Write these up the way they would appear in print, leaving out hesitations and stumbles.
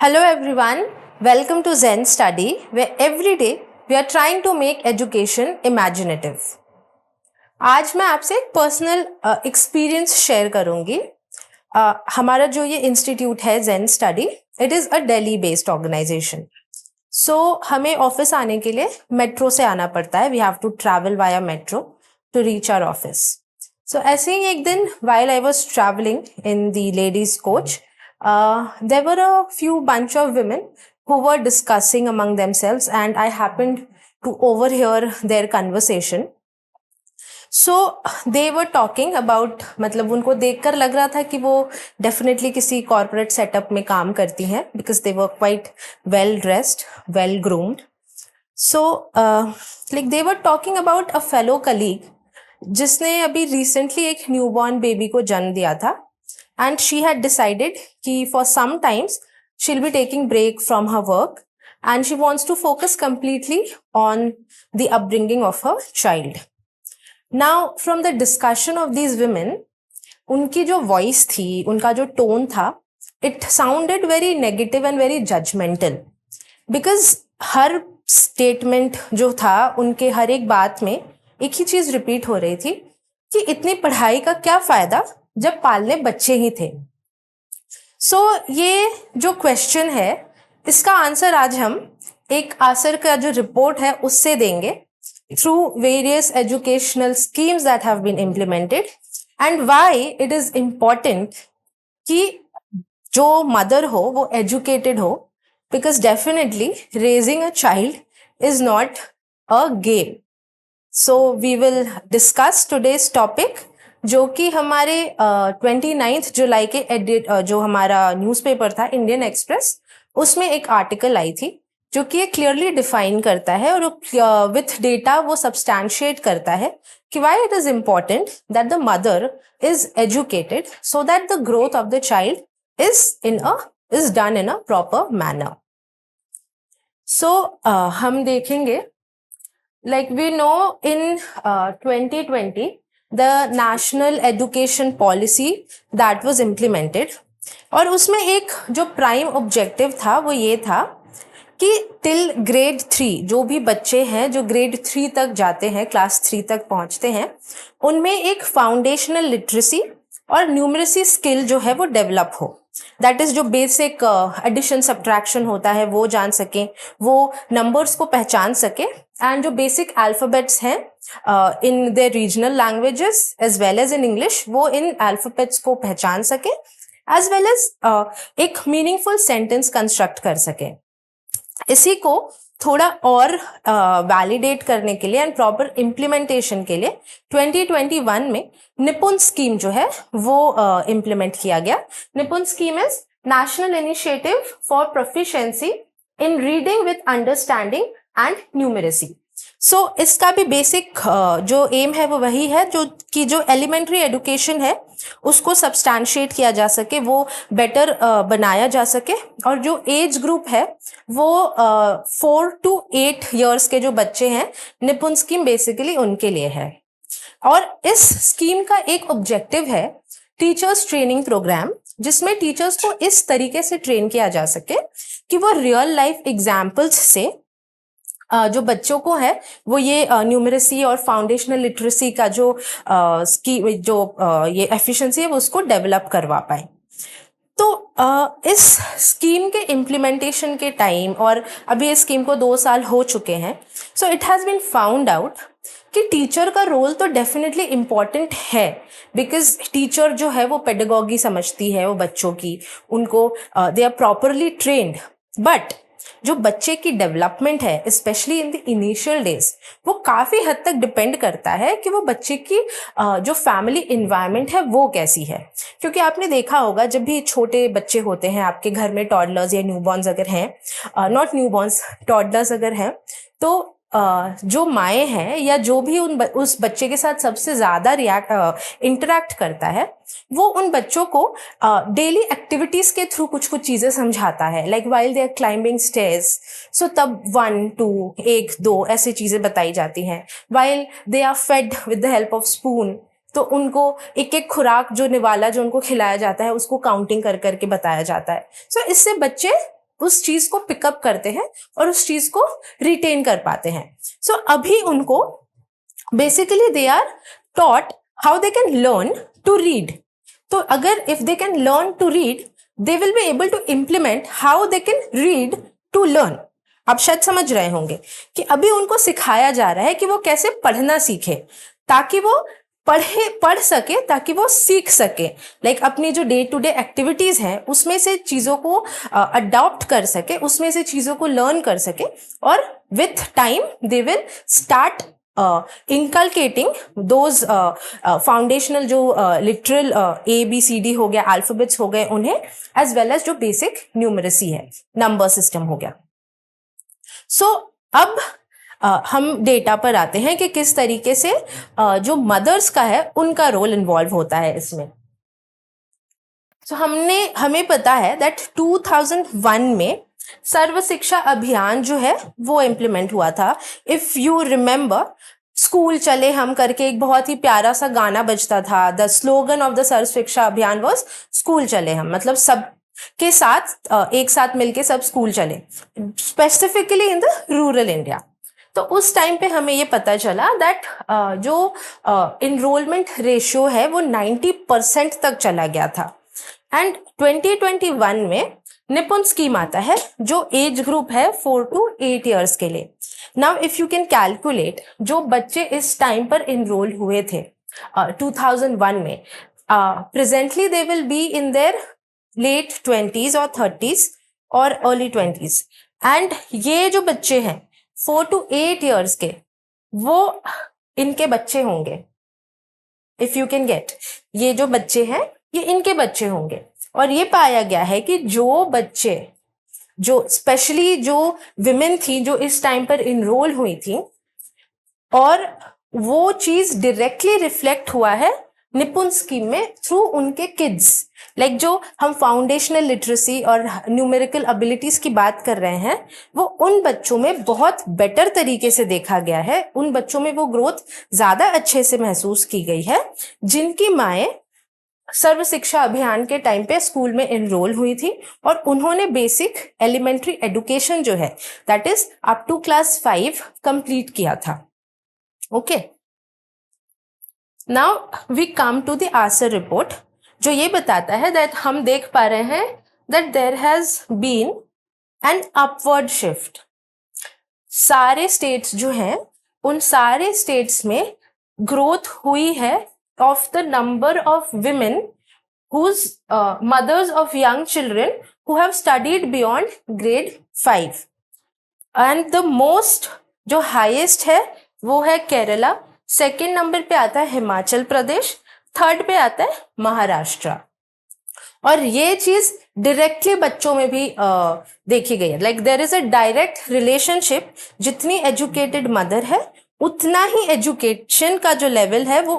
Hello everyone, welcome to Zen Study, where every day we are trying to make education imaginative. आज मैं आपसे एक personal experience share करूंगी. हमारा जो ये इंस्टीट्यूट है Zen Study, it is a Delhi based organisation. So हमें ऑफिस आने के लिए मेट्रो से आना पड़ता है. We have to travel via metro to reach our office. So ऐसे ही एक दिन while I was traveling in the ladies coach, there were a few bunch of women who were discussing among themselves and I happened to overhear their conversation. So they were talking about, मतलब उनको देखकर लग रहा था कि वो definitely किसी corporate setup में काम करती हैं because they were quite well dressed, well groomed. So like they were talking about a fellow colleague जिसने अभी recently एक newborn baby को जन्म दिया था. And she had decided कि for some times she'll be taking break from her work and she wants to focus completely on the upbringing of her child. Now from the discussion of these women, उनकी जो voice थी, उनका जो tone था, it sounded very negative and very judgmental because her statement जो था उनके हर एक बात में एक ही चीज repeat हो रही थी कि इतनी पढ़ाई का क्या फायदा जब पालने बच्चे ही थे. सो ये जो क्वेश्चन है इसका आंसर आज हम एक आसर का जो रिपोर्ट है उससे देंगे through various educational schemes that have been implemented and why it is important कि जो मदर हो वो एजुकेटेड हो, because definitely raising a child is not a game. So we will discuss today's topic जो कि हमारे 29 जुलाई के एडिट जो हमारा न्यूज़पेपर था इंडियन एक्सप्रेस, उसमें एक आर्टिकल आई थी जो कि ये क्लियरली डिफाइन करता है और विथ डेटा वो सब्सटैंशिएट करता है कि why it is important that the mother is educated so that the growth of the child is done in a proper manner. So हम देखेंगे, like we know in 2020 the national education policy that was implemented और उसमें एक जो prime objective था वो ये था कि टिल ग्रेड 3 जो भी बच्चे हैं जो ग्रेड 3 तक जाते हैं, क्लास 3 तक पहुंचते हैं, उनमें एक फाउंडेशनल लिटरेसी और न्यूमरेसी स्किल जो है वो डेवलप हो. दैट इज जो बेसिक एडिशन सब्ट्रैक्शन होता है वो जान सकें, वो नंबर्स को पहचान सके एंड जो बेसिक अल्फाबेट्स हैं in their regional languages as well as in English, वो इन अल्फाबेट्स को पहचान सके एज वेल एज एक मीनिंगफुल सेंटेंस कंस्ट्रक्ट कर सके. इसी को थोड़ा और वैलिडेट करने के लिए एंड प्रॉपर इम्प्लीमेंटेशन के लिए 2021 में निपुण स्कीम जो है वो इम्प्लीमेंट किया गया. NIPUN scheme is national initiative for proficiency in reading with understanding and numeracy. So इसका भी बेसिक जो एम है वो वही है जो कि जो एलिमेंट्री एजुकेशन है उसको सब्सटैंशिएट किया जा सके, वो बेटर बनाया जा सके, और जो एज ग्रुप है वो 4 to 8 years के जो बच्चे हैं, निपुण स्कीम बेसिकली उनके लिए है. और इस स्कीम का एक ऑब्जेक्टिव है टीचर्स ट्रेनिंग प्रोग्राम, जिसमें टीचर्स को इस तरीके से ट्रेन किया जा सके कि वो रियल लाइफ एग्जाम्पल्स से जो बच्चों को है वो ये न्यूमरेसी और फाउंडेशनल लिटरेसी का जो ये एफिशिएंसी है वो उसको डेवलप करवा पाए. तो इस स्कीम के इम्प्लीमेंटेशन के टाइम, और अभी इस स्कीम को 2 साल हो चुके हैं, so it has been found out कि टीचर का रोल तो डेफिनेटली इम्पॉर्टेंट है, बिकॉज टीचर जो है वो पेडागॉजी समझती है वो बच्चों की, उनको they are properly trained. But जो बच्चे की डेवलपमेंट है specially in the initial days, वो काफ़ी हद तक डिपेंड करता है कि वो बच्चे की जो फैमिली इन्वायरमेंट है वो कैसी है. क्योंकि आपने देखा होगा जब भी छोटे बच्चे होते हैं आपके घर में, टॉडलर्स या न्यूबॉर्न्स अगर हैं, नॉट न्यूबॉर्न्स, टॉडलर्स अगर हैं, तो जो माएँ हैं या जो भी उस बच्चे के साथ सबसे ज़्यादा इंटरेक्ट करता है, वो उन बच्चों को डेली एक्टिविटीज़ के थ्रू कुछ कुछ चीज़ें समझाता है. Like while they are climbing stairs, so तब 1 2 1 2 ऐसी चीज़ें बताई जाती हैं. While they are fed with the help of spoon, तो उनको एक एक खुराक जो निवाला जो उनको खिलाया जाता है उसको काउंटिंग कर करके बताया जाता है. सो इससे बच्चे उस चीज को पिकअप करते हैं और उस चीज को रिटेन कर पाते हैं. सो अभी उनको basically they are taught how they can learn to read. तो अगर if they can learn to read, they will be able to implement how they can read to learn. आप शायद समझ रहे होंगे कि अभी उनको सिखाया जा रहा है कि वो कैसे पढ़ना सीखे, ताकि वो पढ़ सके, ताकि वो सीख सके. लाइक अपनी जो डे टू डे एक्टिविटीज हैं उसमें से चीजों को अडॉप्ट कर सके, उसमें से चीजों को लर्न कर सके, और with time they will start inculcating those foundational जो literal ABCD हो गया, अल्फाबेट्स हो गए उन्हें, as well as जो बेसिक न्यूमरेसी है, नंबर सिस्टम हो गया. सो अब हम डेटा पर आते हैं कि किस तरीके से जो मदर्स का है उनका रोल इन्वॉल्व होता है इसमें. सो हमें पता है दैट 2001 में सर्व शिक्षा अभियान जो है वो इम्प्लीमेंट हुआ था. इफ यू रिमेंबर, स्कूल चले हम करके एक बहुत ही प्यारा सा गाना बजता था. द स्लोगन ऑफ द सर्व शिक्षा अभियान वाज स्कूल चले हम, मतलब सब के साथ एक साथ मिलके सब स्कूल चले, specifically in the rural India. तो उस टाइम पे हमें ये पता चला दैट जो इनरोलमेंट रेशियो है वो 90% तक चला गया था. एंड 2021 में निपुण स्कीम आता है जो एज ग्रुप है 4 to 8 ईयर्स के लिए. Now if you can calculate, जो बच्चे इस टाइम पर इनरोल हुए थे 2001 में, presently they will be in their late 20s और 30s और अर्ली 20s. एंड ये जो बच्चे हैं 4 to 8 ईयर्स के, वो इनके बच्चे होंगे. इफ यू कैन गेट, ये जो बच्चे हैं ये इनके बच्चे होंगे. और ये पाया गया है कि जो बच्चे, जो स्पेशली जो विमेन थी जो इस टाइम पर इनरोल हुई थी, और वो चीज डायरेक्टली रिफ्लेक्ट हुआ है निपुण स्कीम में थ्रू उनके किड्स. लाइक जो हम फाउंडेशनल लिटरेसी और न्यूमेरिकल एबिलिटीज की बात कर रहे हैं, वो उन बच्चों में बहुत बेटर तरीके से देखा गया है. उन बच्चों में वो ग्रोथ ज्यादा अच्छे से महसूस की गई है जिनकी माएँ सर्व शिक्षा अभियान के टाइम पे स्कूल में एनरोल हुई थी, और उन्होंने बेसिक एलिमेंट्री एजुकेशन जो है that is up to class 5 complete किया था. Okay, now we come to the answer report, जो ये बताता है दैट हम देख पा रहे हैं that there has been an upward shift. सारे स्टेट्स जो हैं उन सारे स्टेट्स में ग्रोथ हुई है of the number of women whose mothers of young children who have studied beyond grade 5. And the most जो highest है वो है केरला, सेकेंड नंबर पे आता है हिमाचल प्रदेश, थर्ड पे आता है महाराष्ट्र. और ये चीज डायरेक्टली बच्चों में भी देखी गई है. Like there is a direct relationship. जितनी एजुकेटेड मदर है उतना ही एजुकेशन का जो लेवल है वो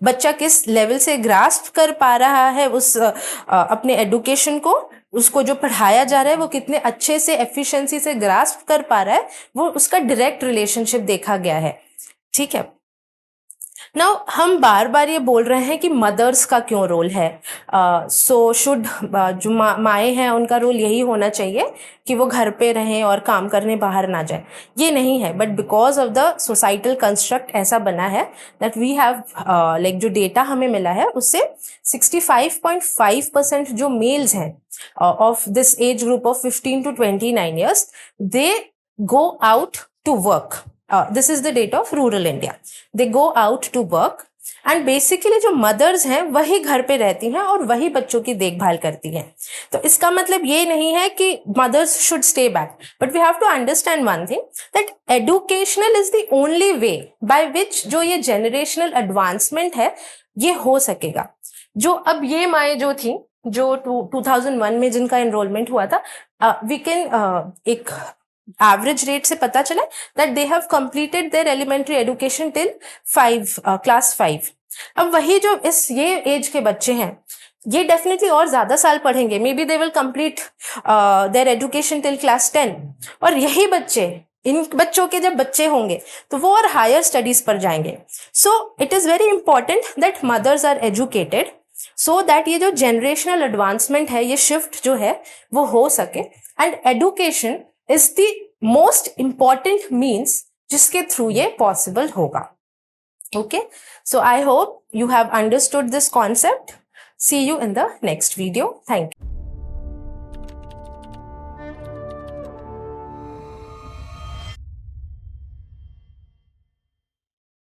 बच्चा किस लेवल से ग्रास्प कर पा रहा है उस अपने एजुकेशन को, उसको जो पढ़ाया जा रहा है वो कितने अच्छे से एफिशिएंसी से ग्रास्प कर पा रहा है, वो उसका डायरेक्ट रिलेशनशिप देखा गया है. ठीक है. नाउ हम बार बार ये बोल रहे हैं कि मदर्स का क्यों रोल है. सो शुड जो माएँ हैं उनका रोल यही होना चाहिए कि वो घर पे रहें और काम करने बाहर ना जाए. ये नहीं है, but because of the societal construct ऐसा बना है दैट वी हैव लाइक जो डेटा हमें मिला है उससे 65.5% जो मेल्स हैं of this age group of 15 to 29 years, they go out to work. This is the data of rural India. They go out to work and basically जो mothers हैं वही घर पे रहती हैं और वही बच्चों की देखभाल करती हैं. तो इसका मतलब ये नहीं है कि mothers should stay back, but we have to understand one thing that educational is the only way by which जो ये generational advancement है ये हो सकेगा. जो अब ये माएँ जो थी जो 2001 में जिनका enrollment हुआ था, we can एक एवरेज रेट से पता चला that they have completed their elementary education till class 5. अब वही जो इस ये एज के बच्चे हैं ये डेफिनेटली और ज्यादा साल पढ़ेंगे, may be they will complete their education till class 10. और यही बच्चे, इन बच्चों के जब बच्चे होंगे तो वो और हायर स्टडीज पर जाएंगे. So it is very important that mothers are educated so that ये जो जनरेशनल एडवांसमेंट है, ये शिफ्ट जो है वो हो सके। And education is the most important means जिसके थ्रू ये पॉसिबल होगा। Okay, so I hope you have understood this concept. See you in the next video. Thank you.